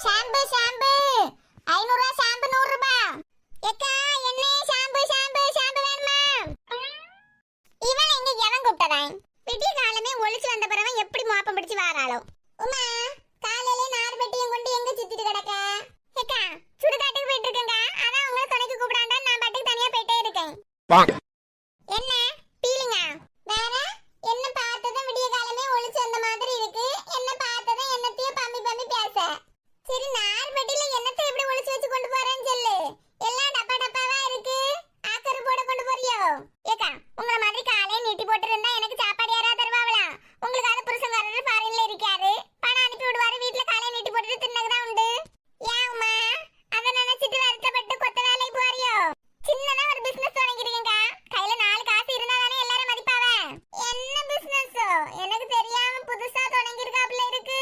Shampoo shampoo 500 ரூபாய் shampoo 100 ரூபாய். ஏக்கா என்ன ஷாம்பு ஷாம்பு ஷாம்பு வேணுமா? இவன் எங்க எவன் கூப்பிட்டறான்? விடிய காலமே ஒளிச்சு வந்த பிறகு எப்படி மோப்பம் பிடிச்சு வாராளோ? உமா காலையில நார் பெட்டியும் கொண்டு எங்க சுத்திட்டு கிடக்க? ஏக்கா சுடுகாட்டுக்கு போயிட்டு இருக்கேங்க. அதான் உங்களை துணைக்கு கூப்பிடாண்டா நான் பாட்டுக்கு தனியா போயிட்டே இருக்கேன். என்ன பீலிங்கா? வேற என்ன பார்த்ததும் விடிய காலமே ஒளிச்சு வந்த மாதிரி இருக்கு. என்ன பார்த்ததும் என்னத்தையும் பம்பி பம்பி பேச. சரி நார் பெட்டில என்னத்தை எப்படி ஒளிச்சு வச்சு கொண்டு போறேன்னு சொல்லு. எல்லாம் டப்பா டப்பாவா இருக்கு. ஆக்கரு போட கொண்டு போறியோ? ஏக்கா உங்கள மாதிரி காலையை நீட்டி போட்டு இருந்தா எனக்கு சாப்பாடு யாரா தருவாங்களா? உங்களுக்கு அது புருஷன்காரர் ஃபாரின்ல இருக்காரு. பணம் அனுப்பி விடுவாரு. வீட்டுல காலையை நீட்டி போட்டுட்டு தின்னதான் உண்டு. ஏன் உமா அதை நினைச்சிட்டு வருத்தப்பட்டு கொத்த வேலைக்கு போறியோ? சின்னதா ஒரு பிசினஸ் தொடங்கிருக்கீங்க. கையில 4 காசு இருந்தா தானே எல்லாரும் மதிப்பாவ. என்ன பிசினஸ்? எனக்கு தெரியாம புதுசா தொடங்கிருக்காப்ல இருக்கு.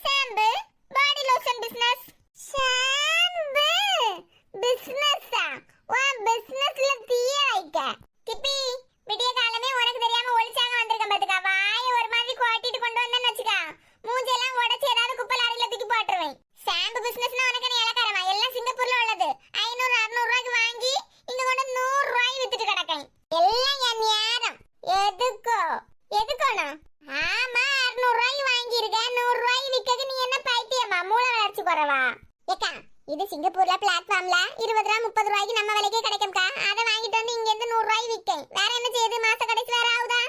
Shampoo body lotion business. Shampoo பிசினஸா? வா பிசினஸ்ல தீய வைக்க. கிப்பி விடிய காலமே உனக்கு தெரியாம ஒளிச்சாங்க வந்திருக்கேன் பாத்துக்கா. வாயை ஒரு மாதிரி கோட்டிட்டு கொண்டு வந்தேன்னு வச்சுக்கா. மூஞ்செல்லாம் உடைச்சு ஏதாவது குப்பை லாரியில தூக்கி போட்டுருவேன். ஷாம்பு பிசினஸ்னா உனக்கு நீ இலக்காரமா? எல்லாம் சிங்கப்பூர்ல உள்ளது. 500 600 ரூபாய்க்கு வாங்கி இங்க கொண்டு 100 ரூபாய்க்கு வித்துட்டு கிடக்கேன். எல்லாம் என் நேரம். எதுக்கோணும்? ஆமா 600 ரூபாய்க்கு வாங்கியிருக்கேன். 100 ரூபாய்க்கு விற்க நீ என்ன பைத்தியமா? மூளை வளர்ச்சி குறைவா? ஏக்கா இது சிங்கப்பூர்ல பிளாட்ஃபார்ம்ல 20 ரூபா 30 ரூபாய்க்கு நம்ம விலைக்கே கிடைக்கும்க்கா. அதை வாங்கிட்டு வந்து இங்க இருந்து 100 ரூபாய்க்கு விற்கேன். வேற என்ன செய்யுது? மாச கடைசி வேற ஆகுதா?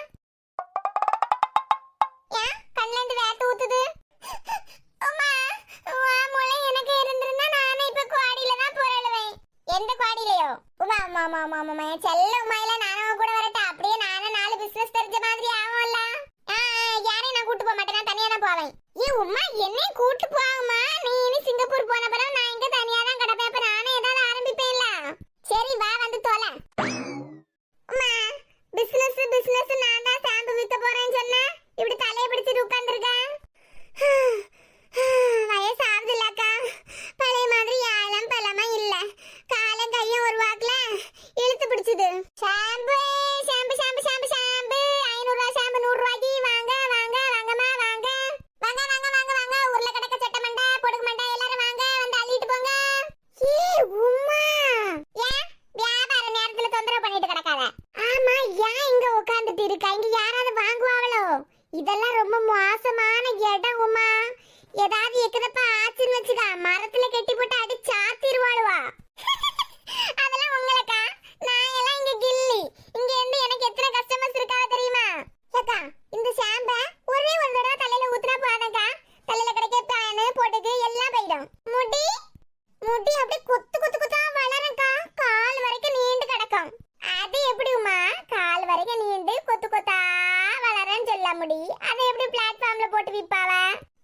ஏன் கண்ணுல இருந்து வேர்த்து ஊத்துது? அம்மா மூளை எனக்கு இருந்திருந்தா நானே இப்ப குவாடியில தான் போராடுவேன். எந்த குவாடியிலயோ? உமா அம்மா அம்மா அம்மா அம்மா செல்ல உமாயில நானும் கூட வரட்டா. அப்படியே நானும் 4 பிசினஸ் தெரிஞ்ச மாதிரி ஆகும்ல. யாரையும் நான் கூட்டு போக மாட்டேன். நான் தனியா தான் போவேன். ஏ உமா என்னையும் கூட்டு போகுமா? நீ இனி சிங்கப்பூர் போன பிறகு நான் இங்க தனியா தான் கிடப்பேன். அப்ப நானே ஏதாவது ஆரம்பிப்பேன்ல. சரி வா வந்து தோல. உமா பிசினஸ் பிசினஸ் நான் தான் ஷாம்பு விற்க போறேன்னு சொன்னேன். இப்படி தலையை பிடிச்சிட்டு உட்கார்ந்துருக்கேன். வயசு ஆகுது இல்லக்கா. பழைய மாதிரி ஆழம் பலமா இல்ல. காலம் கையும் ஒரு வாக்குல இழுத்து பிடிச்சது. Shampoo shampoo shampoo shampoo shampoo 500 ரூபாய் ஷாம்பு 100 ரூபாய்க்கு வாங்க வாங்க வாங்கம்மா வாங்க வாங்க வாங்க வாங்க வாங்க. உருளை கடக்க சட்டை மண்டை பொடுகு மண்டை எல்லாரும் வாங்க வந்து அள்ளிட்டு போங்க. உமா ஏன் வியாபார நேரத்துல தொந்தரவு பண்ணிட்டு கிடக்காத. ஆமா ஏன் இங்க உட்கார்ந்துட்டு இருக்கா? இங்க யாராவது வாங்குவாங்களோ? இதெல்லாம் ரொம்ப மோசமான இடம் உமா. ஏதாவது எக்கதப்பா ஆச்சுன்னு வச்சுக்கா மரத்துல கெட்டி போட்டு அடி சாத்திருவாளுவா. அதெல்லாம் உங்களுக்கா? நான் எல்லாம் இங்க கில்லி. இங்க இருந்து எனக்கு எத்தனை கஸ்டமர்ஸ் இருக்காவ தெரியுமா? அக்கா இந்த ஷாம்ப ஒரே ஒரு தடவை தலையில ஊத்துனா போதக்கா. தலையில கிடைக்க பேனு பொடுகு எல்லாம் போயிடும். முடி முடி அப்படியே கொத்து கொத்து கொத்தா வளரும்க்கா. கால் வரைக்கும் நீண்டு கிடக்கும். அது எப்படி உமா கால் வரைக்கும் நீண்டு கொத்து கொத்தா வளரன்னு சொல்ல முடி? அதை எப்படி பிளாட்ஃபார்ம்ல போட்டு விப்பாவ?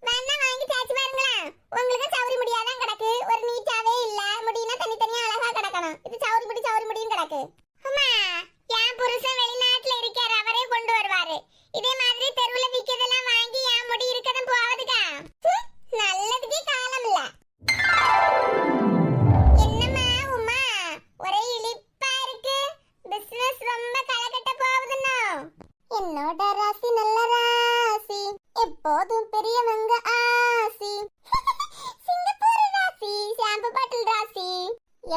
வேணா வாங்கி தேய்ச்சி பாருங்களேன். உங்களுக்கு சௌரி முடியாதான் கிடக்கு. ஒரு நீட்டாவே இல்ல. முடினா தனித்தனியா அழகா கிடக்கணும். இது சௌரி முடின்னு கிடக்கு. அம்மா என் புருஷன் வெளிநாட்டுல இருக்காரு. அவரே கொண்டு வருவாரு. இதே மாதிரி தெருவுல விக்கிறதெல்லாம் வாங்கி என் முடி இருக்கதும் போவதுக்கா. நல்லதுக்கே காலம் இல்ல. என்னம்மா உமா ஒரே இழிப்பா இருக்கு. பிசினஸ் ரொம்ப கலக்கட்ட போகுதுன்னு. என்னோட ராசி நல்ல ராசி. எப்போதும் பெரியவங்க ஆசி. சிங்கப்பூர் ராசி ஷாம்பு பாட்டில் ராசி.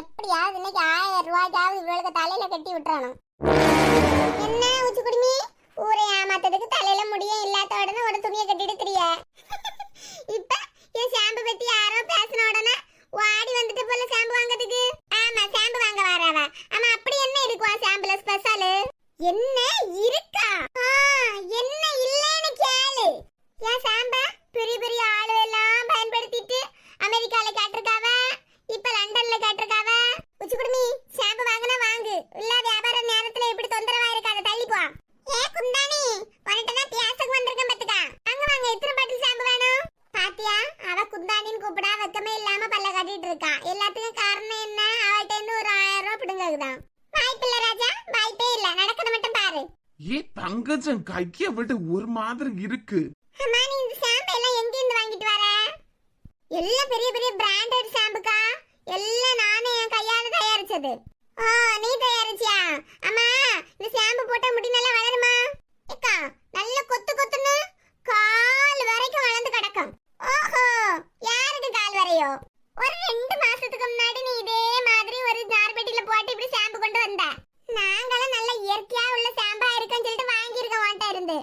எப்படியாவது இன்னைக்கு 1000 ரூபாய்க்காவது இவளுக்கு தலையில கட்டி விட்டுறணும். என்ன உச்சி குடுமி ஊரை ஏமாத்ததுக்கு தலையில முடியும் இல்லாத உடனே ஒரு துணியை கட்டிட்டு திரிய. இப்ப என் ஷாம்பு பத்தி யாரோ பேசின உடனே வாடி வந்துட்டு போல ஷாம்பு வாங்கிறதுக்கு. ஆமா ஷாம்பு வாங்க வராவ. ஆமா அப்படி என்ன இருக்குவா ஷாம்புல ஸ்பெஷல்? என்ன இருக்கா? என்ன இல்லன்னு கேளு. ஏன் ஷாம்ப பெரிய பெரிய ஆளு எல்லாம் பயன்படுத்திட்டு அமெரிக்கால கேட்டிருக்காவ. இப்ப லண்டன்ல கேட்டிருக்காவ. உச்சி குடுமி ஷாம்பு வாங்கினா வாங்கு. இல்ல வியாபார நேரத்துல இப்படி தொந்தரவா இருக்காத தள்ளி போ. ஏ குந்தானி உன்கிட்ட நான் பேசக்கு வந்திருக்கேன் பாத்துக்கா. வாங்க வாங்க எத்தனை பாட்டில் ஷாம்பு வேணும்? பாத்தியா அவ குந்தானின்னு கூப்பிடா வெக்கமே இல்லாம பல்ல காட்டிட்டு இருக்கா. எல்லாத்துக்கும் காரணம் என்ன? அவள்கிட்ட இருந்து ஒரு 1000 ரூபாய் பிடுங்கதான். வாய்ப்பில்ல ராஜா வாய்ப்பே இல்ல. நடக்கத மட்டும் பாரு. ஏ தங்கச்சன் கைய விட்டு ஒரு மாதிரி இருக்கு. அம்மா நீ இந்த ஷாம்பு எல்லாம் எங்க இருந்து வாங்கிட்டு வர? எல்லாம் பெரிய பெரிய பிராண்டட் ஷாம்புக்கா. எல்லாம் நானே என் கையால தயாரிச்சது. நீ தயாரிச்சியா? அம்மா இந்த ஷாம்பு போட்டா முடி நல்லா வளருமா? ஏக்கா நல்ல கொத்து கொத்துன்னு கால் வரைக்கும் வளர்ந்து கிடக்கும். ஓஹோ யாருக்கு கால் வரையோ? மாசத்துக்கு முன்னாடி நீ இதே மாதிரி ஒரு நார்பெட்டில போட்டு இப்படி ஷாம்பு கொண்டு வந்த. நாங்களும் நல்ல இயற்கையா உள்ள ஷாம்பா இருக்குன்னு சொல்லிட்டு வாங்கியிருக்கோம் வாட்ட இருந்து.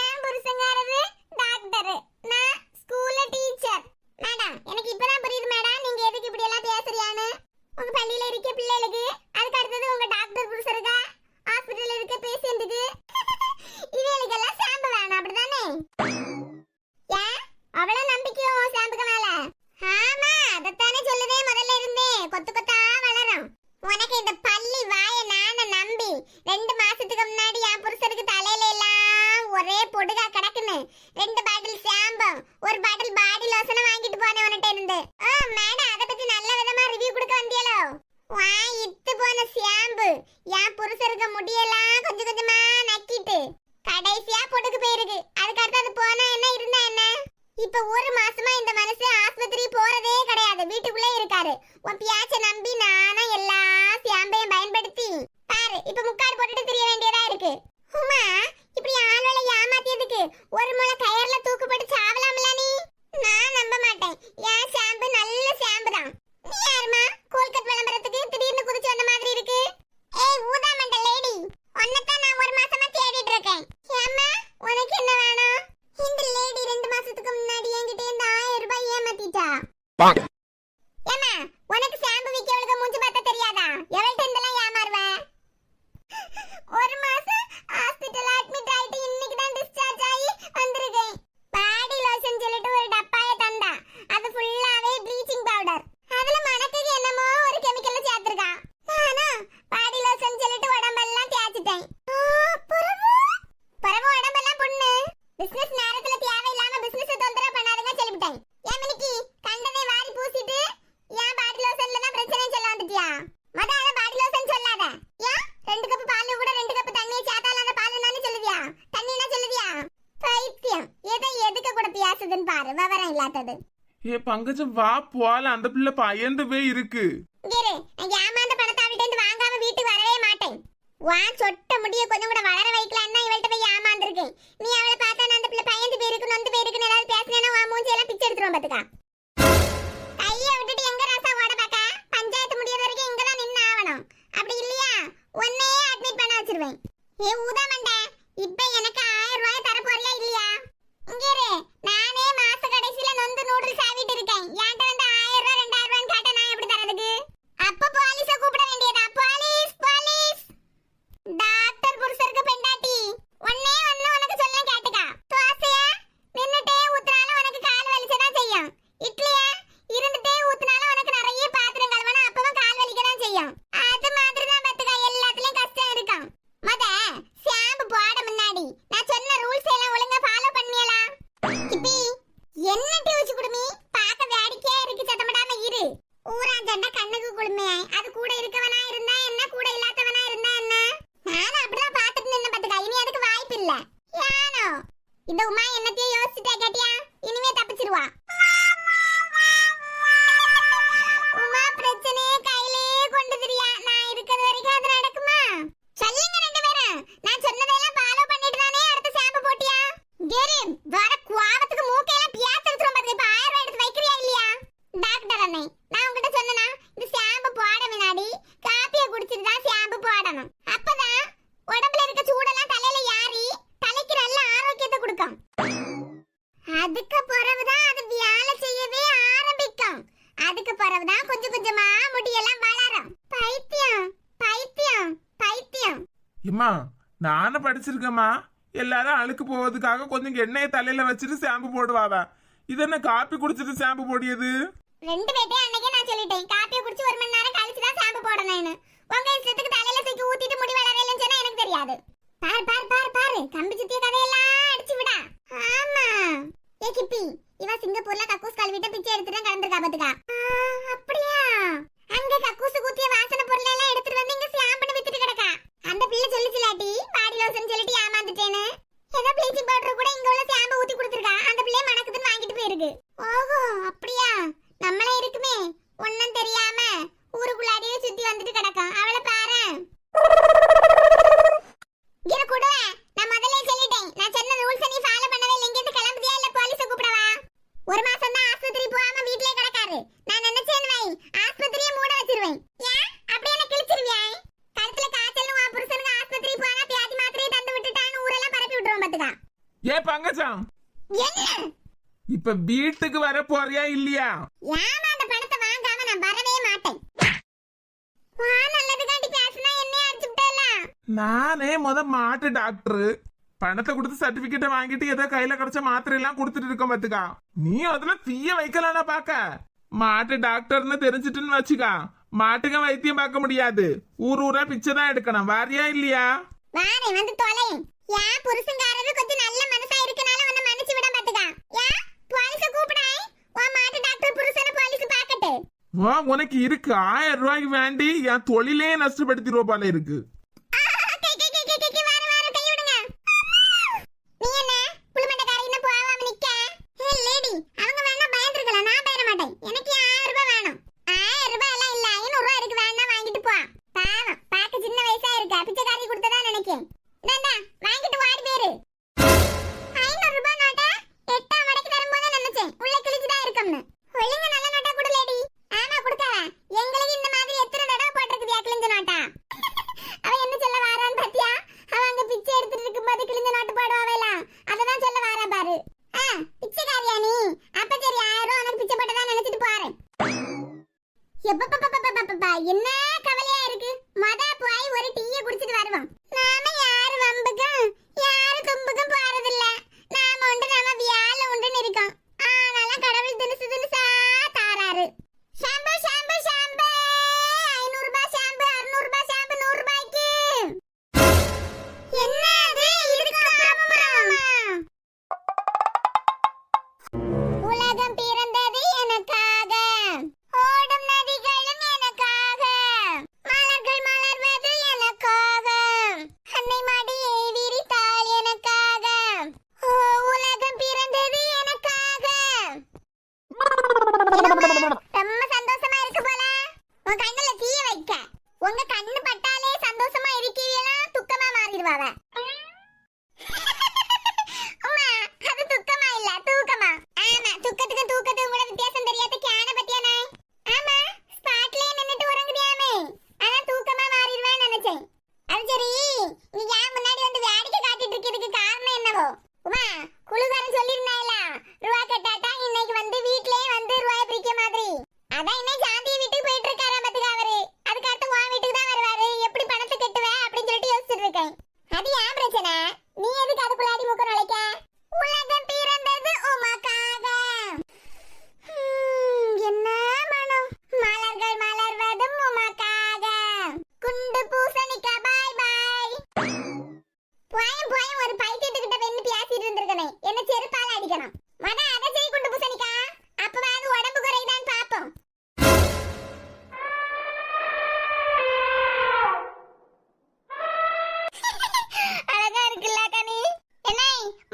என் புருஷங்காரது டாக்டர், நான் ஸ்கூல்ல டீச்சர். மேடம் எனக்கு இப்பதான் புரியுது மேடம் நீங்க எதுக்கு இப்படி எல்லாம் பேசுறியான்னு. உங்க பள்ளியில இருக்க பிள்ளைகளுக்கு, அதுக்கு அடுத்தது உங்க டாக்டர் புருஷருக்கா, ஹாஸ்பிடல்ல இருக்க பேஷண்ட்டுக்கு, இவங்களுக்கெல்லாம் ஷாம்பு வேணும் அப்படிதானே? ஏன் அவ்வளவு நம்பிக்கையோ ஷாம்புக்கு மேல? ஆமா அதத்தானே சொல்லுதே முதல்ல இருந்தே, கொத்து கொத்தா வளரும். உனக்கு இந்த பள்ளி வாய நான நம்பி 2 மாசத்துக்கு முன்னாடி என் புருஷருக்கு தலையில எல்லாம் ஒரே பொடுகா கிடக்குன்னு 2 பாட்டில் ஷாம்பு 1 பாட்டில் பாடி லோஷன் வாங்கிட்டு போனேன் உன்கிட்ட இருந்து. மேடம் அதை பத்தி நல்ல விதமா ரிவ்யூ கொடுக்க வந்தியலோ. இத்து போன ஷாம்பு என் புருஷருக்கு முடியெல்லாம் கொஞ்சம் கொஞ்சமா நக்கிட்டு கடைசியா பொடுக்கு போயிருக்கு. அதுக்கு அடுத்து அது போனா என்ன இருந்தா என்ன? இப்ப 1 மாசமா இந்த மனுஷன் ஆஸ்பத்திரி போறதே கிடையாது, வீட்டுக்குள்ளே இருக்காரு. உன் பியாச்ச நம்பி நானும் எல்லா ஷாம்பையும் பயன்படுத்தி பாரு இப்ப முக்காடு போட்டுட்டு தெரிய வேண்டியதா இருக்கு. உமா இப்படி ஆள்வளை ஏமாத்தியதுக்கு 1 முளை கயர்ல தூக்குப்பட்டு சாவலாம்ல நீ? நான் நம்ப மாட்டேன். என் ஷாம்பு நல்ல ஷாம்பு தான். நீ யாருமா கோல்கட் விளம்பரத்துக்கு திடீர்னு குதிச்சு வந்த மாதிரி இருக்கு? ஏய் ஊதாமண்ட லேடி, உன்னதான் நான் 1 மாசமா தேடிட்டு இருக்கேன். ஏம்மா உனக்கு என்ன வேணும்? இந்த லேடி 2 மாசத்துக்கு முன்னாடி என்கிட்ட இந்த 1000 ரூபாய் ஏமாத்திட்டா. ஏம்மா உனக்கு ஷாம்பு விக்கிறவளுக்கு மூஞ்சி பார்த்தா தெரியாதா? எவள்கிட்ட இருந்தெல்லாம் ஏமாறுவ? 1 மாசம் ஹாஸ்பிடல்ல அட்மிட் ஆயிட்டு இன்னைக்கு தான் டிஸ்சார்ஜ் ஆகி வந்திருக்கேன். பாடி லோஷன் சொல்லிட்டு ஒரு டப்பாயை தந்தா, அது ஃபுல்லாவே ப்ளீச்சிங் பவுடர். அதுல மணக்குக்கு என்னமோ ஒரு கெமிக்கல் சேர்த்திருக்கா. நானா பாடி லோஷன் சொல்லிட்டு உடம்பெல்லாம் தேய்ச்சிட்டேன். பரவ உடம்பெல்லாம் புண்ணு. பிசினஸ் நேரத்துல தேவையில்லாம பிசினஸ் தொந்தரவு பண்ணாதீங்க சொல்லிட்டேன். ஏன் மினிக்கி கண்டனே வாரி பூசிட்டு ஏன் பாடி லோஷன்ல தான் பிரச்சனை சொல்ல வந்துட்டியா? மொதல்ல பாடி லோஷன் சொல்லாத. ஏன் 2 கப் பால் கூட 2 கப் தண்ணியை சேர்த்தால அந்த பால் என்னன்னு சொல்லுவியா? தண்ணினா சொல்லுவியா? பைத்தியம், எதை எதுக்க கூட பேசுதுன்னு பாரு, விவரம் இல்லாதது. ஏ பங்கஜம் வா போல, அந்த பிள்ளை பயந்து போய் இருக்கு. இரு, நான் ஏமாந்த பணத்தை அவள்கிட்ட இருந்து வாங்காம வீட்டுக்கு வரவே மாட்டேன். வா சொட்ட முடிய கொஞ்சம் கூட வளர வைக்கலான்னு தான் இவள்கிட்ட போய் ஏமாந்துருக்கேன். நீ அவளை பார்த்தா அந்த பிள்ளை பயந்து போயிருக்கு நொந்து போயிருக்குன்னு ஏதாவது பேசினேன்னா உன் மூஞ்சி எல்லாம் பிச்சு எடுத்துருவோம் பாத்துக்கா. கையை விட்டுட்டு எங்க ராசா ஓட பாக்க? பஞ்சாயத்து முடியற வரைக்கும் இங்க தான் நின்னு ஆகணும். அப்படி இல்லையா உன்னையே அட்மிட் பண்ண வச்சிருவேன். ஏ ஊதாமண்ட, இப்ப எனக்கு 1000 ரூபாய் தர போறியா இல்லையா? இங்க இரு, நானே மாச கடைசியில நொந்து நூடுல்ஸ் ஆவிட்டு இருக்கேன். என்கிட்ட வந்து 1000 ரூபாய் 2000 ரூபாய்னு கேட்டா நான் எப்படி தரதுக்கு? அப்ப போலீஸை கூப்பிட வேண்டியதா? Police police. டாக்டர் புருஷருக்கு பெண்டாட்டி ஒண்ணே ஒண்ணு உனக்கு சொல்ல கேட்டுக்கா. தோசையா நின்னுட்டே ஊத்துனாலும் உனக்கு கால் வலிச்சதான் செய்யும். இட்லியா இருந்துட்டே ஊத்துனாலும் உனக்கு நிறைய பாத்திரம் கழுவணும், அப்பவும் கால் வலிக்கதான் செய்யும். அது மாதிரி தான் பாத்துக்கா, எல்லாத்துலயும் கஷ்டம் இருக்கும். மொத ஷாம்பு போட முன்னாடி நான் சொன்ன ரூல்ஸ் எல்லாம் ஒழுங்கா ஃபாலோ பண்ணியலா? இப்பி என்ன டியூச்சு குடுமி பாக்க வேடிக்கையா இருக்கு, சத்தமிடாம இரு. ஊராஞ்சண்டா கண்ணுக்கு குளுமையா, அது கூட இருக்கவனா இருந்தா என்ன, கூட இல்லாதவனா இருந்தா என்ன? நானும் அப்படிதான் பாத்துட்டு நின்னு பாத்துக்கா, இனி அதுக்கு வாய்ப்பு இல்ல. யானோ இந்த உமா என்னத்தையும் யோசிச்சுட்டே கேட்டியா? இனிமே தப்பிச்சிருவா. உமா பிரச்சனையே கையிலே கொண்டு திரியா. நான் இருக்கிறது வரைக்கும் அது நடக்குமா? சொல்லுங்க 2 பேரும், நான் சொன்னதெல்லாம் ஃபாலோ பண்ணிட்டு தானே அடுத்த ஷாம்பு போட்டியா? கேரி வர குவாவத்துக்கு மூக்கையெல்லாம் பியாஸ் எடுத்துறோம் பாத்துக்க. இப்ப 1000 ரூபாய் எடுத்து வைக்கிறியா இல்லையா? டாக்டர் அண்ணே, நான் உங்ககிட்ட சொன்னேனா இந்த ஷாம்பு போட முன்னாடி காப்பியை குடிச்சிட்டு தான் ஷாம்பு போடணும். அப்பதான் உடம்புல இருக்க சூடெல்லாம் தலையில ஏறி தலைக்கு நல்ல ஆரோக்கியத்தை கொடுக்கும். அதுக்கு பிறகுதான் அது வேலை செய்யவே ஆரம்பிக்கும். அதுக்கு பிறகுதான் கொஞ்சம் கொஞ்சமா முடியெல்லாம் வளரும். பைத்தியம் பைத்தியம் பைத்தியம். இம்மா நானும் படிச்சிருக்கேம்மா. எல்லாரும் அழுக்கு போவதுக்காக கொஞ்சம் எண்ணெயை தலையில வச்சுட்டு ஷாம்பு போடுவாவ. இது என்ன காப்பி குடிச்சிட்டு ஷாம்பு போடியது? 2 பேர்ட்டே அன்னைக்கே நான் சொல்லிட்டேன், காப்பியை குடிச்சு 1 மணி நேரம் கழிச்சு தான் ஷாம்பு போடணும்னு. உங்க இஷ்டத்துக்கு தலையில தூக்கி ஊத்திட்டு முடி வளரலன்னு சொன்னா எனக்கு தெரியாது. பாரு பாரு பாரு பாரு, கம்பி சுத்திய கதையெல்லாம் அடிச்சு விடா. ஆமா ஏ கிப்பி, இவ சிங்கப்பூர்ல கக்கூஸ் கழுவிட்ட பிச்சை எடுத்துட்டு கலந்துருக்கா பாத்துக்கா. அப்படியா? அங்க கக்கூஸ் குத்திய வாசனை பொருள் எல்லாம் எடுத்துட்டு வந்து இங்க ஷாம்புன்னு வித்துட்டு கிடக்கா. அந்த பிள்ளை சொல்லிச்சுலாட்டி பாடி லோஷன் சொல்லிட்டு ஏமாந்துட்டேன்னு. ஏதோ ப்ளீச்சிங் பவுடர் கூட இங்க உள்ள ஷாம்பு ஊத்தி கொடுத்துருக்கா. அந்த பிள்ளை மணக்குதுன்னு வாங்கிட்டு போயிருக்கு. ஓஹோ அப்படியா? நம்மளே இருக்குமே ஒன்னும் தெரியாம ஊருக்குள்ளாடியே சுத்தி வந்துட்டு கிடக்கும். அவளை பாரு. இங்க கூட நான் முதல்ல சொல்லிட்டேன், நான் சொன்ன ரூல்ஸ் நீ ஃபாலோ பண்ணவே இல்லை. இங்க கிளம்புதியா இல்ல போலீஸை கூப்பிடவா? 1 மாசம் தான் ஆஸ்பத்திரி போகாம வீட்லயே கிடக்காரு. நான் நினைச்சேன் வை மச்சான், என்ன இப்ப வீட்டுக்கு வர போறியா இல்லையா? ஏமா அந்த பணத்தை வாங்காம நான் வரவே மாட்டேன். வா, நல்லதுக்காண்டி பேசினா என்னைய அடிச்சு விட்டல. நானே மாட்டு டாக்டர் பணத்தை கொடுத்து சர்டிபிகேட்டை வாங்கிட்டு ஏதோ கையில கிடைச்ச மாத்திரை எல்லாம் கொடுத்துட்டு இருக்கோம் பாத்துக்கா. நீ அதுல தீய வைக்கலாம்னா பாக்க. மாட்டு டாக்டர்னு தெரிஞ்சிட்டுன்னு வச்சுக்கா, மாட்டுக்கு வைத்தியம் பார்க்க முடியாது. ஊரா பிச்சை தான் எடுக்கணும். வாரியா இல்லையா? வாரே வந்து தொலையும். ஏன் புருஷங்காரரு கொஞ்சம் நல்ல மனசா இருக்கனால உன்னை மன்னிச்சு விட பாத்துக்கா. ஏன் போலீஸ கூப்பிடாய்? உன் மாட்டு டாக்டர் புருஷனை போலீஸ் பாக்கட்டு. வா, உனக்கு இருக்கு 1000 ரூபாய்க்கு வேண்டி என் தொழிலே நஷ்டப்படுத்திடுவ போல இருக்கு. என்ன கவலையா இருக்கு? மொத போய் ஒரு டீயை குடிச்சிட்டு வருவோம். நாம யாரு வம்புக்கும் யாரு தும்புக்கும் போறதில்ல. நாம உண்டு நம்ம வியாழ உண்டுன்னு இருக்கோம். ஆனாலும் கடவுள் தினுசா தாராரு. ஷாம்பு ஷாம்பு ஷாம்பு 500 ரூபாய் ஷாம்பு, 600 ரூபாய் ஷாம்பு, 100 ரூபாய்க்கு. என்னது இதுக்கு அப்புறமா? உலகம் பிறந்தது எனக்காக, ஓடும் நதிகளும் எனக்காக, மலர்கள் மலர்வது எனக்காக, அன்னை மடியை விரித்தாள் எனக்காக. ஓ, உலகம் பிறந்தது எனக்காக. ரொம்ப சந்தோஷமா இருக்கு போல. உன் கண்ணுல தீய வைக்க. உங்க கண்ணு பட்டாலே சந்தோஷமா இருக்கீங்களா துக்கமா மாறிடுவாவ. அம்மா, அது துக்கமா இல்ல தூக்கமா. ஆமா, துக்கத்துக்கும் தூக்கத்துக்கும் கூட வித்தியாசம் தெரியாத கேன பத்தியானே. ஆமா, ஸ்பாட்லயே நின்னுட்டு உறங்குறியாமே, அதான் தூக்கமா மாறிடுவேன்னு நினைச்சேன். அது சரி, நீ ஏன் முன்னாடி வந்து வேடிக்கை காட்டிட்டு இருக்கிறதுக்கு காரணம் என்னவோ? உமா, குழுகாரன் சொல்லிருந்தாயில ரூபா கட்டாட்டா இன்னைக்கு வந்து வீட்லயே வந்து ரூபாய் பிரிக்க மாதிரி. அதான் இன்னைக்கு சாந்திய வீட்டுக்கு போயிட்டு இருக்காரா பாத்துக்க அவரு. அதுக்கு அடுத்து உன் வீட்டுக்கு தான் வருவாரு. எப்படி பணத்தை கட்டுவ அப்படின்னு சொல்லிட்டு யோசிச்சுட்டு இருக்கேன். அது ஏன் பிரச்சனை? நீ எதுக்கு அதுக்குள்ளாடி மூக்க நுழைக்க? உலகம் பிறந்தது உமக்காக. என்ன மனம்? மலர்கள் மலர்வதும் உமக்காக. குண்டு பூசணிக்கா பாய் பாய். போயும் போயும் ஒரு பைத்தியத்துக்கிட்ட வென்னு பேசிட்டு இருந்திருக்கனே, என்ன செருப்பால அடிக்கணும். மத அதை செய் குண்டு பூசணிக்கா, அப்பவாது உடம்பு குறையுதான்னு பாப்போம். அழகா இருக்குல்ல கனி? என்ன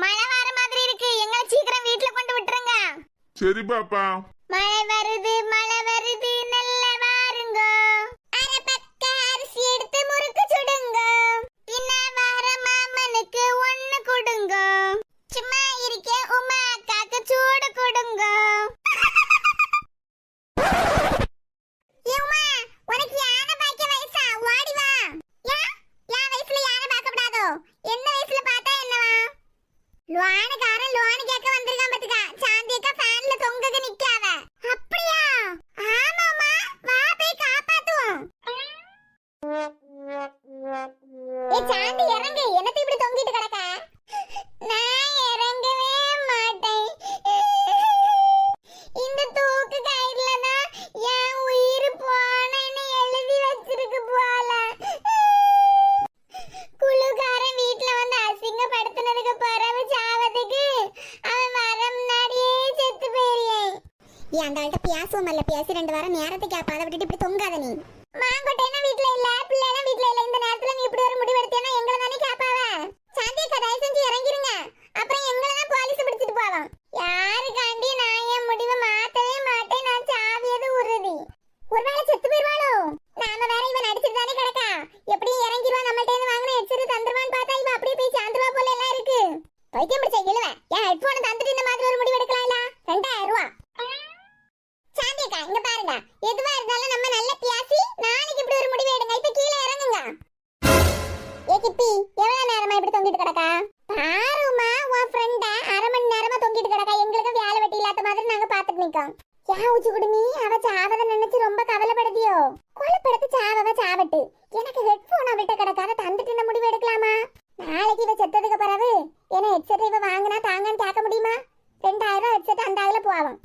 மழை வர மாதிரி இருக்கு, எங்களை சீக்கிரம் வீட்டுல கொண்டு விட்டுருங்க. சரி பாப்பா. மழை வருது மழை வருது நல்ல வாருங்க. அரை பக்க அரிசி எடுத்து முறுக்கு சுடுங்க. பின்ன வர மாமனுக்கு ஒண்ணு கொடுங்க. சும்மா இருக்க உமா அக்காக்கு சூடு கொடுங்க. உமா, உனக்கு யானை பாய்க்க வயசா? ஓடி வா. யா வயசுல யானை பார்க்க கூடாதோ? என்ன வயசுல பார்த்தா என்னவா? லோனுக்காரன் லோனு கேட்க வந்திருக்கான் பாத்துக்கா. சாந்தி அக்கா ஃபேன்ல தொங்கக நிக்காவ. அப்படியா? ஆமாமா, வா போய் காப்பாத்துவோம். ஏய் சாந்தி, இறங்கு. என்னத்தை இப்படி தொங்கிட்டு கிடக்க? நான் இறங்கவே மாட்டேன். இந்த தூக்கு கயிறுல தான் என் உயிர் போனேன்னு எழுதி வச்சிருக்கு போல. குழுகாரன் வீட்டுல வந்து அசிங்கப்படுத்தினதுக்கு பிறகு சாவதுக்கு அவன் வர முன்னாடியே செத்து போயிருக்கேன். அந்த ஆள்கிட்ட பேசுவோம் இல்ல, பேசி 2 வாரம் நேரத்தை கேப்ப. அதை விட்டுட்டு இப்படி தொங்காத நீ. மாங்கொட்டைனா வீட்டுல இல்ல, பிள்ளைனா வீட்டுல இல்ல. இந்த நேரத்துல நீ இப்படி ஒரு முடிவு எடுத்தேன்னா எங்களை தானே கேப்பாவ. சாந்தியக்கா, தயவு செஞ்சு இறங்கிருங்க. அப்புறம் எங்களை தான் போலீஸ் பிடிச்சிட்டு போவோம். யாருக்காண்டி நான் என் முடிவை மாத்தவே மாட்டேன். நான் சாவியது உறுதி. ஒருவேளை செத்து போயிருவாளோ? நாம வேற இவன் நடிச்சிட்டு தானே கிடக்கா. எப்படியும் இறங்கிடுவா. நம்மள்ட்ட இருந்து வாங்கின எச்சரி தந்துருவான்னு பார்த்தா இவன் அப்படியே போய் சாந்துருவா போல எல்லாம் இருக்கு. பைத்தியம் பிடிச்ச இழுவேன். என் ஹெட்போனை தந்துட்டு இந்த மாதிரி ஒரு முடிவு எடுக்கலாம்ல. 2000 ரூபா. சாந்தியக்கா, இங்க பாருங்க, எதுவா இருந்தாலும் நம்ம நல்ல பேசி நாளைக்கு இப்படி ஒரு முடிவு எடுங்க. இப்ப கீழே இறங்குங்க. ஏ கிப்பி, எவ்வளவு நேரமா இப்படி தொங்கிட்டு கிடக்கா? பாருமா, உன் ஃப்ரெண்ட பாத்துட்டு நிக்கும். ஏன் உச்சி குடுமி அவ சாவத நினைச்சு ரொம்ப கவலைப்படுதியோ? கொலைப்படுத்து சாவவ சாவட்டு. எனக்கு ஹெட்போன் அவள்கிட்ட கிடக்காத தந்துட்டு இந்த முடிவு எடுக்கலாமா? நாளைக்கு இவ செத்ததுக்கு பிறகு என்ன ஹெட்செட் இவ வாங்கினா தாங்கன்னு கேட்க முடியுமா? 2000 ஹெட்செட் அந்த ஆயில போவோம்.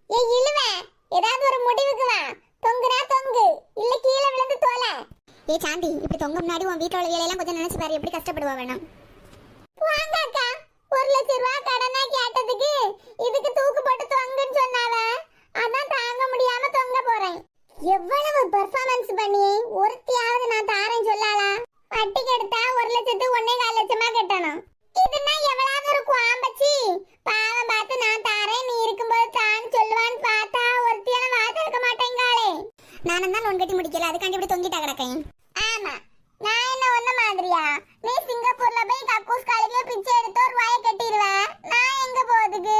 ஏய் இழுவ, ஏதாவது ஒரு முடிவுக்கு வா. தொங்குனா தொங்கு, இல்ல கீழே விழுந்து தோல. ஏய் சாந்தி, இப்படி தொங்க முன்னாடி உன் வீட்டோட வேலையெல்லாம் கொஞ்சம் நினைச்சு பாரு, எப்படி கஷ்டப்படுவா வேணும். வாங்க அக்கா, 1,00,000 ரூபாய் கடனா கேட்டதுக்கு இதுக்கு தூக்கு போட்டு தொங்குன்னு சொன்னாவ. அதான் தாங்க முடியாம தொங்க போறேன். எவ்வளவு பெர்ஃபார்மன்ஸ் பண்ணி ஒருத்தியாவது நான் தாரேன் சொல்லாளா? வட்டிக்கு எடுத்தா 1,00,000 1,4 லட்சமா கட்டணும். இதுனா எவ்வளவு ஒரு குவாம்பச்சி. பாவம் பார்த்து நான் தாரேன் நீ இருக்கும்போது தான் சொல்லுவான்னு பார்த்தா ஒருத்தியான வாத இருக்க மாட்டேங்காளே. நானும் தான் லோன் கட்டி முடிக்கல, அதுக்காண்டி இப்படி தொங்கிட்டா கிடக்கேன். ஆமா, நான் என்ன ஒண்ணு மாதிரியா? நீ சிங்கப்பூர்ல போய் கக்கூஸ் காலையில பிச்சை எடுத்து ஒரு வாயை கட்டிடுவ. நான் எங்க போறதுக்கு?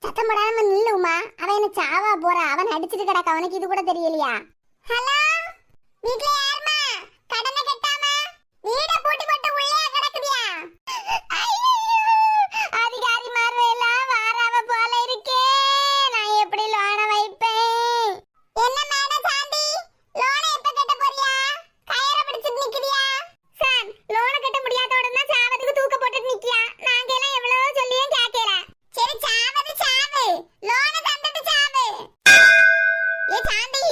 சத்தம் போடாம நில்லுமா, அவன் என்ன சாவா போறா? அவன் அடிச்சிட்டு கிடக்க, அவனுக்கு இது கூட தெரியலையா? ஹலோ, வீட்ல யாருமா? கடனை கட்டாம வீட பூட்டி போட்டு உள்ளே கிடக்குதியா? அதிகாரி மார்வேலாம் வாராவ போல இருக்கே. நான் எப்படி லோனை வைப்பேன்? என்ன மேடம் சாந்தி, லோனை எப்ப கட்ட போறியா? கயிறை பிடிச்சிட்டு நிக்கிறியா? சார், லோனை கட்ட முடியாத உடனே சாவதுக்கு தூக்க போட்டுட்டு நிக்கியா? நாங்க எல்லாம் எவ்வளவோ சொல்லியும் கேட்கல. சரி சாவது சாவு, லோனை தந்துட்டு சாவு. ஏ சாந்தி,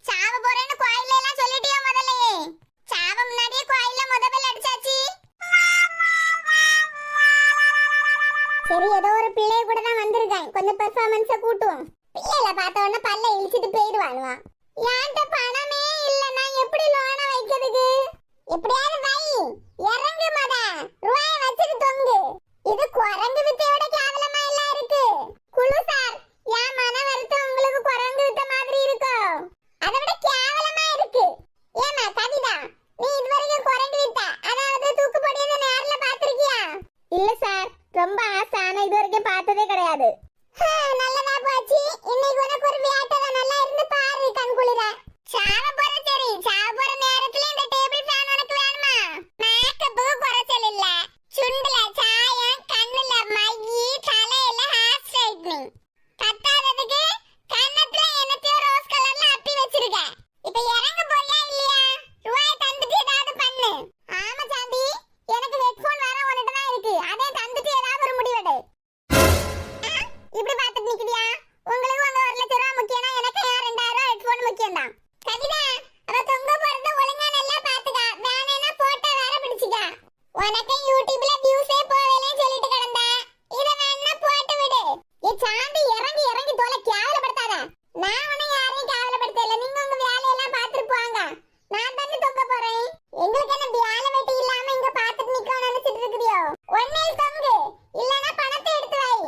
சாவ போறேன்னு கோயில்ல எல்லாம் சொல்லிட்டியோ முதல்லயே? சாவ முன்னாடியே கோயில்ல முதல்ல அடிச்சாச்சு. சரி, ஏதோ ஒரு பிள்ளை கூட தான் வந்திருக்கேன், கொஞ்சம் பெர்ஃபார்மன்ஸ கூட்டுவோம். பிள்ளைல பார்த்த உடனே பல்ல இழிச்சிட்டு போயிடுவானுவா. ஏன்ட்ட பணமே இல்ல, நான் எப்படி லோனை வைக்கிறதுக்கு? எப்படியாவது வை, இறங்கு மத, ரூபாய வச்சுட்டு தொங்கு. இது குரங்கு வித்தையோட கேவலமா இல்ல இருக்கு. குழு சார், என் மன வருத்தம் உங்களுக்கு குரங்கு வித்த மாதிரி இருக்கோ? அதை விட கேவலமா இருக்கு. ஏமா கவிதா, நீ இதுவரைக்கும் குரங்கு வித்த, அதாவது தூக்கு போடியதை நேர்ல பாத்திருக்கியா? இல்ல சார், ரொம்ப ஆசை, ஆனா இது வரைக்கும் பார்த்ததே கிடையாது. நல்லதா போச்சு, இன்னைக்கு உனக்கு ஒரு வேட்டை நல்லா இருந்து பாரு கண்குளிர. சாவ போற சரி, சாவ போற நேரத்துல இந்த டேபிள் ஃபேன் உனக்கு வேணுமா? மேக்கப்புக்கு குறைச்சல் இல்ல, சுண்டுல சாயம், கண்ணுல மையி, தலையில ஹேர் ஸ்ட்ரைட்னிங். கத்தாததுக்கு கண்ணத்துல என்னத்தையோ ரோஸ் கலர்ல அப்பி வச்சிருக்க. இப்ப இறங்க போறியா இல்லையா? ரூபாயை தந்துட்டு ஏதாவது பண்ணு. ஆமா சாந்தி, எனக்கு ஹெட்போன் வர உனக்கு தான் இருக்கு, அதே தந்துட்டு ஏதாவது ஒரு முடிவெடு. இப்படி பார்த்துட்டு நிக்கிறியா? உங்களுக்கு உங்க 1,00,000 ரூபாய் முக்கியம்னா எனக்கு 2,000 ரூபாய் ஹெட்போன் முக்கியம் தான். கவிதா, அவ தொங்க போறத ஒழுங்கா நல்லா பாத்துக்க, வேணேனா போட்டோ வேற பிடிச்சிக்க. உனக்கு யூடியூப்ல வியூஸே போவேலன்னு சொல்லிட்டு கிடந்த, இத வேணா போட்டு விடு. ஏ சாந்தி, இறங்கி இறங்கி தோல கேவலப்படுத்தாத. நான் உன்னை யாரையும் கேவலப்படுத்தல, நீங்க உங்க வேலையெல்லாம் பார்த்துட்டு போங்க. நான் தானே தொங்க போறேன். எங்களுக்கு என்ன வேலை வெட்டி இல்லாம இங்க பார்த்துட்டு நிக்கணும்னு நினைச்சிட்டு இருக்கிறியோ? ஒன்னில் தொங்கு, இல்லனா பணத்தை எடுத்து வை.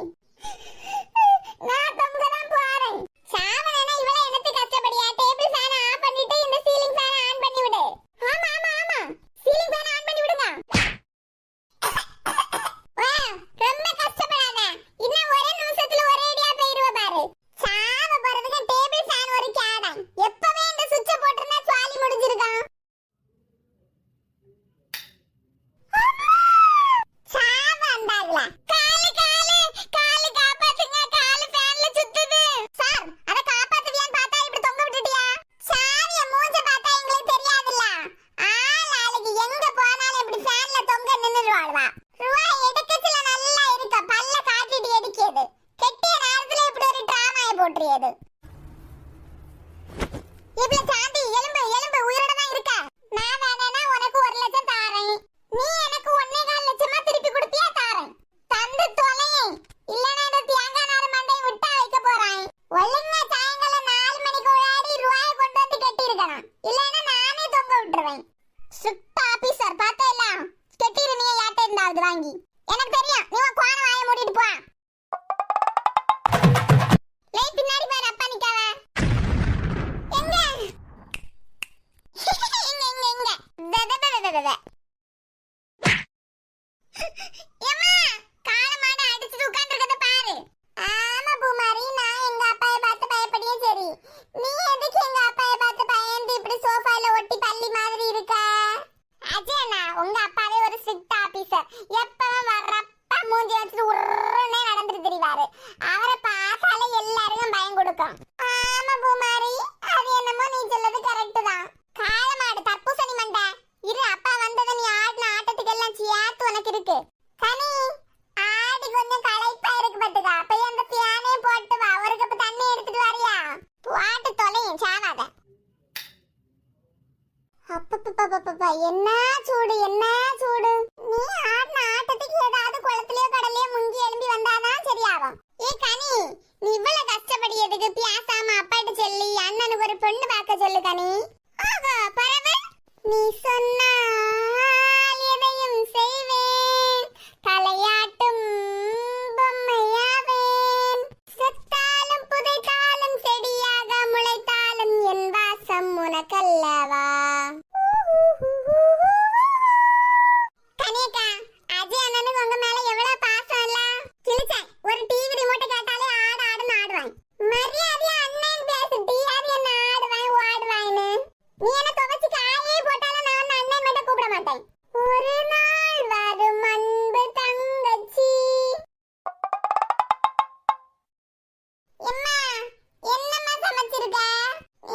நான் தொங்க தான் போறேன். சாவனேனா இவள என்னத்து கஷ்டப்படியா? டேபிள் ஃபேன் ஆஃப் பண்ணிட்டு இந்த சீலிங் ஃபேன் ஆன் பண்ணி விடு. ஆமா ஆமா ஆமா, சீலிங் ஃபேன் ஆன் பண்ணி விடுங்க. வா, ரொம்ப கஷ்டப்படாத, இன்னும் ஒரே நிமிஷத்துல ஒரே அடியா போயிடுவ பாரு. சாவ போறதுக்கு டேபிள் ஃபேன் ஒரு கேடன். எப்பவே இந்த சுவிட்ச போட்டுனா சுவாலி முடிஞ்சிருக்கும். சாவ அந்தாங்களா? காலு காலு காலு, காப்பாத்துங்க, காலு ஃபேன்ல சுத்துது. சார், அத காப்பாத்துவியான்னு பார்த்தா இப்படி தொங்க விட்டுட்டியா? சாவிய மூஞ்ச பார்த்தா எங்களுக்கு தெரியாதுல்ல. ஆளுக்கு எங்க போனாலும் இப்படி ஃபேன்ல தொங்க நின்னுடுவாள்வா. ரூபாய் எடுக்கச்சுல நல்லா இருக்க, பல்ல காட்டிட்டு எடுக்கியது. கெட்டிய நேரத்துல இப்படி ஒரு டிராமாயை போட்டுறியது. இப்ப சாந்தி, எலும்பு எலும்பு, உயிரோட தான் இருக்க. நான் வேணா உனக்கு 1,00,000 தாரேன், நீ எனக்கு 1,4 லட்சமா திருப்பி கொடுத்தியா? தாரேன், தந்து தொலையேன். இல்லனா இந்த தேங்காய் நார் மண்டையை விட்டா வைக்க போறேன். ஒழுங்கா சாயங்காலம் 4 மணிக்கு ஓடி ரூபாயை கொண்டு வந்து கட்டி இருக்கணும், இல்லனா நானே தொங்க விட்டுருவேன். ஸ்ட்ரிக்ட் ஆபீசர் பார்த்தேல, கட்டிரு நீ யாட்ட இருந்தாவது வாங்கி. எனக்கு தெரியும், நீ உன் கோண வாயை மூடிட்டு போ. லைட் பின்னாடி பாரு, அப்பா நிக்காவ. எங்க எங்க எம்மா, கால மாட அடிச்சிட்டு உட்கார்ந்திருக்கத பாரு. ஆமா பூமாரி, நான் எங்க அப்பாயை பார்த்து பயப்படியே சரி. நீ எதுக்கு எங்க அப்பாயை பார்த்து பயந்து இப்படி சோஃபால ஒட்டி பள்ளி மாதிரி இருக்க? அஜயண்ணா, உங்க அப்பாவே ஒரு ஸ்ட்ரிக்ட் ஆபீசர். எப்பவும் வர்றப்ப மூஞ்சி வச்சுட்டு உருன்னே நடந்துட்டு திரிவாரு. அவரை அப்பப்பா என்ன சூடு என்ன சூடு. நீ ஆடின ஆட்டத்துக்கு ஏதாவது குளத்திலயோ கடலையோ முங்கி எழும்பி வந்தாதான் சரியாகும். ஏ கனி, நீ இவ்வளவு கஷ்டப்படியதுக்கு பேசாம அப்பாட்ட சொல்லி அண்ணனுக்கு ஒரு பொண்ணு பார்க்க சொல்லு கனி. ஆகா பரவ, நீ சொன்னால் எதையும் செய்வேன், தலையாட்டும் பொம்மையாவேன், செத்தாலும் புதைத்தாலும் செடியாக முளைத்தாலும் என் வாசம் உனக்கல்லவா. கனியக்கா, அஜய் அண்ணனுக்கு உங்க மேல எவ்வளவு பாசம் இல்ல. கிழிச்சேன், ஒரு டிவி ரிமோட் கேட்டாலே ஆடு ஆடுன்னு ஆடுவான். மரியாதையா அண்ணன் பேசுட்டி, அது என்ன ஆடுவான் ஓடுவான்னு. நீ என்ன துவச்சு காயே போட்டாலும் நான் அண்ணன் மட்டும் கூப்பிட மாட்டேன். ஒரு நாள் வரும் அன்பு தங்கச்சி. எம்மா, என்னம்மா சமைச்சிருக்க?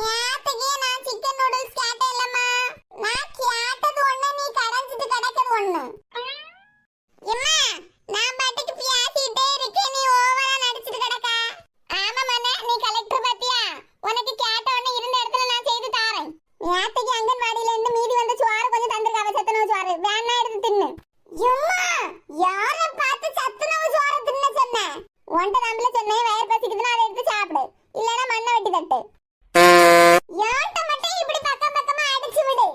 நேத்துக்கே நான் சிக்கன் நூடுல்ஸ் கேட்டேன் இல்லம்மா. நான் கேட்டது ஒண்ணு, நீ கடைஞ்சிட்டு கிடக்குது ஒண்ணு. எம்மா, நான் பாட்டுக்கு பேசிட்டே இருக்கேன், நீ ஓவரா நடிச்சிட்டு கிடக்க. ஆமா மண்ணே, நீ கலெக்டர் பாத்தியா? உனக்கு கேட்ட உடனே இருந்த இடத்துல நான் செய்து தாரேன். நேத்துக்கு அங்கன்வாடியில இருந்து மீதி வந்த சோறு கொஞ்சம் தந்திருக்காவ, சத்துணவு சோறு வேணா எடுத்து தின்னு. எம்மா, யார பார்த்து சத்துணவு சோறு தின்ன சொன்னேன்? உன்கிட்ட நம்பல சொன்னேன், வயிறு பசிக்குதுன்னா அதை எடுத்து சாப்பிடு, இல்லனா மண்ணை வெட்டி தட்டு. யார்ட்ட மட்டும் இப்படி பக்கம் பக்கமா அடிச்சு விடு.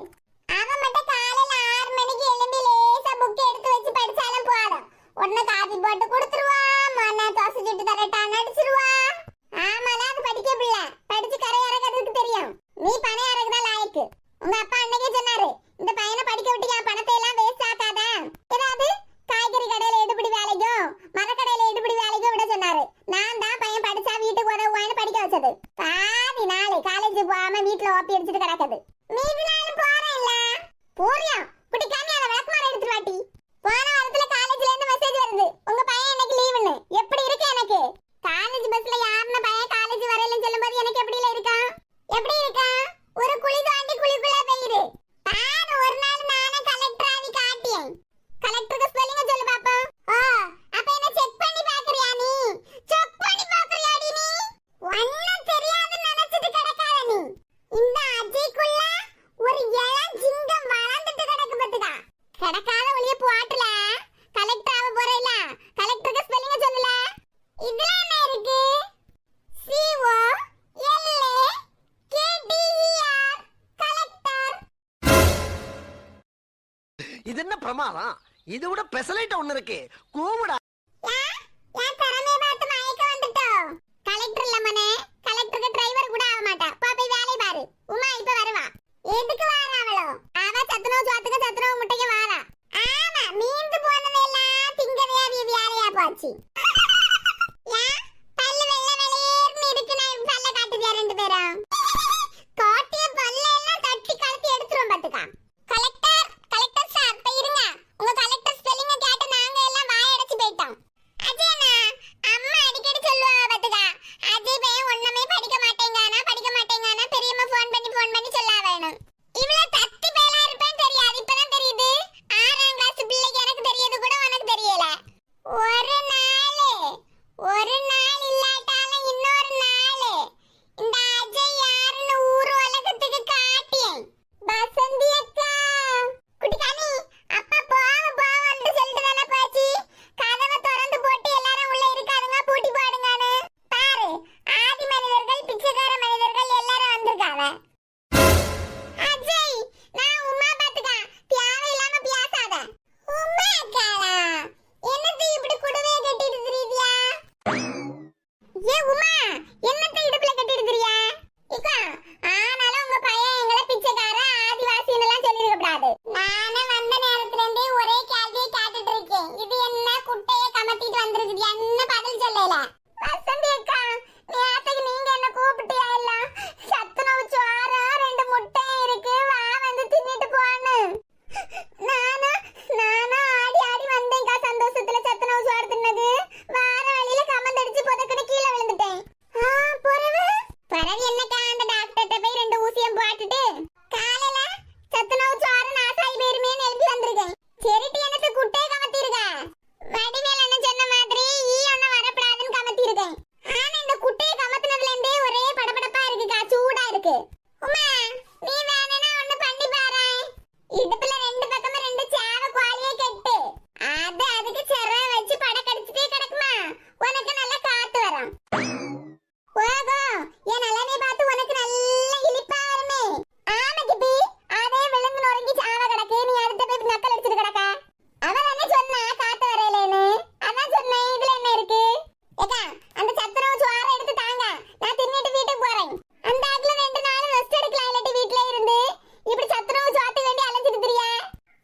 அவன் மட்டும் காலையில 6 மணிக்கு எழும்பி லேசா புக் எடுத்து வச்சு படிச்சாலும் போதும். உடனே காபி போட்டு கொடுத்துருவான், மண்ணை தோசை சுட்டு தரட்டான்னு அடிச்சிருவா. ஆமால, அது படிக்க பிள்ளை, படிச்சு கரை இறக்கிறதுக்கு தெரியும். நீ பணம் இறக்குதான் லாய்க்கு. உங்க அப்பா அன்னைக்கே சொன்னாரு, இந்த பையனை படிக்க விட்டு என் பணத்தை எல்லாம் வேஸ்ட் ஆக்காத, ஏதாவது காய்கறி கடையில எடுபடி வேலைக்கும் மரக்கடையில எடுபடி வேலைக்கும் விட சொன்னாரு. நான் தான் பையன் படிச்சா வீட்டுக்கு உதவுவான்னு படிக்க வச்சது. பாதி நாள் காலேஜ் போகாம வீட்டுல ஓப்பி அடிச்சுட்டு கிடக்குது. மீதி நாள் போறேன் இல்ல போறியா? குடிக்காம அதை விளக்குமாறு எடுத்துட்டு வாட்டி. போன வாரத்துல காலேஜ்ல இருந்து மெசேஜ் வருது, உங்க பையன் இன்னைக்கு லீவுன்னு. எப்படி இருக்கு எனக்கு? காலேஜ் பஸ்ல யாருன்னு பையன் காலேஜ் வரலன்னு சொல்லும்போது எனக்கு எப்படி இருக்கா? எப்படி இருக்கா? ஒரு குழி தாண்டி குழிக்குள்ள போயிரு. பாரு, ஒரு நாள் நானே கலெக்டர் ஆகி காட்டியேன். கலெக்டருக்கு ஸ்பெல்லிங் சொல்லு பாப்போம். ஓ, அப்ப என்ன செக் பண்ணி பாக்குறியா நீ? செக் பண்ணி பாக்குறியாடி நீ? ஒண்ணும் தெரியாதுன்னு நினைச்சிட்டு கிடக்காத நீ. இந்த அஜய்க்குள்ள ஒரு இளம் சிங்கம் வளர்ந்துட்டு கிடக்கு பாத்துக்கா. கிடக்காத ஒளிய போட்டுல கலெக்டர் ஆக போறேல, கலெக்டருக்கு ஸ்பெல்லிங் சொல்லல. இதுல என்ன இருக்கு? COLAKTER collector. இது என்ன பிரமாதம்? இது விட பெசலைட் ஒண்ணு இருக்கு, கூவுடா. ஏன் திறமைய பார்த்து மயக்க வந்துட்டோ? கலெக்டர் இல்ல மனே, கலெக்டருக்கு டிரைவர் கூட ஆக மாட்டா. போ போய் வேலை பாரு. உமா இப்ப வருவா. எதுக்கு வாரா அவளோ? அவ சத்துணவு சோத்துக்கு சத்துணவு முட்டைக்கு வாரா. ஆமா, மீந்து போனதெல்லாம் திங்கறியா வியாரையா போச்சு. ஏன் பல்லு வெள்ளை வெளியேர்னு இருக்கு, நான் பல்ல காட்டுதியா ரெண்டு பேரும்? காட்டிய பல்ல எல்லாம் தட்டி கழுத்தி எடுத்துரும் பாத்துக்கா. கலெக்டர், கலெக்டர் சார் இப்ப இருங்க. உங்க கலெக்டர் ஸ்பெல்லிங்க கேட்டு நாங்க எல்லாம் வாய் அடைச்சு போயிட்டோம். அஜயனா, அம்மா அடிக்கடி சொல்லுவா பாத்துக்கா, அஜய் பையன் ஒண்ணுமே படிக்க மாட்டேங்கானா பெரியம்மா ஃபோன் பண்ணி சொல்ல வேணும். இவ்வளவு தத்தி பேலா இருப்பேன்னு தெரியாது, இப்பதான் தெரியுது. 6ஆம் கிளாஸ் பிள்ளைக்கு எனக்கு தெரியாது கூட உனக்கு தெரியல. ஒரு நாள் இல்லாட்டாலும் இன்னொரு நாள் இந்த அஜய் யாருன்னு ஊர் உலகத்துக்கு காட்டியேன். வசந்தி அக்கா, குட்டி கனி, அப்பா போவான்னு சொல்லிட்டு தானே போச்சு. கதவை திறந்து போட்டு எல்லாரும் உள்ள இருக்காதுங்க, பூட்டி போடுங்கன்னு. பாரு, ஆதி மனிதர்கள் பிச்சைக்கார மனிதர்கள் எல்லாரும் வந்திருக்காங்க. அஜய், நான் உமா பாத்துக்கா, தேவையில்லாம பேசாத. உமா அக்காளா, என்னது இப்படி குடுவே கட்டிட்டு திரியா? ஏ உமா, என்னத்தை இடுப்புல கட்டிட்டு திரியா? இக்கா, ஆனாலும் உங்க பையன் எங்களை பிச்சைக்கார ஆதிவாசின்னு எல்லாம் சொல்லிருக்க கூடாது. நானே வந்த நேரத்துல இருந்தே ஒரே கேள்வியை கேட்டுட்டு இருக்கேன். இது என்ன குட்டையை கமத்திட்டு வந்திருக்குது, என்ன பதில் சொல்லல? வசந்தி அக்கா, நேத்துக்கு நீங்க என்ன கூப்பிட்டியா? இல்ல சத்துணவு சோறு 2 முட்டை இருக்கு, வா வந்து தின்னுட்டு போன்னு. நானா ஆடி வந்தேன்க்கா, சந்தோஷத்துல சத்துணவு சோறு தின்னது. வார வழியில கமந்தடிச்சு புதக்குன்னு கீழே விழுந்துட்டேன். பரவி என்னக்கா, அந்த டாக்டர்கிட்ட போய் 2 ஊசியம் போட்டுட்டு காலையில சத்துணவு சோறு நாசாய் பேருமேன்னு எழுப்பி வந்திருக்கேன். சரிட்டு எனக்கு குட்டையை கமத்தி இருக்க. வடிவேல் என்ன சொன்ன மாதிரி ஈ ஒன்னும் வரப்படாதுன்னு கமத்தி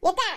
ஏக்கா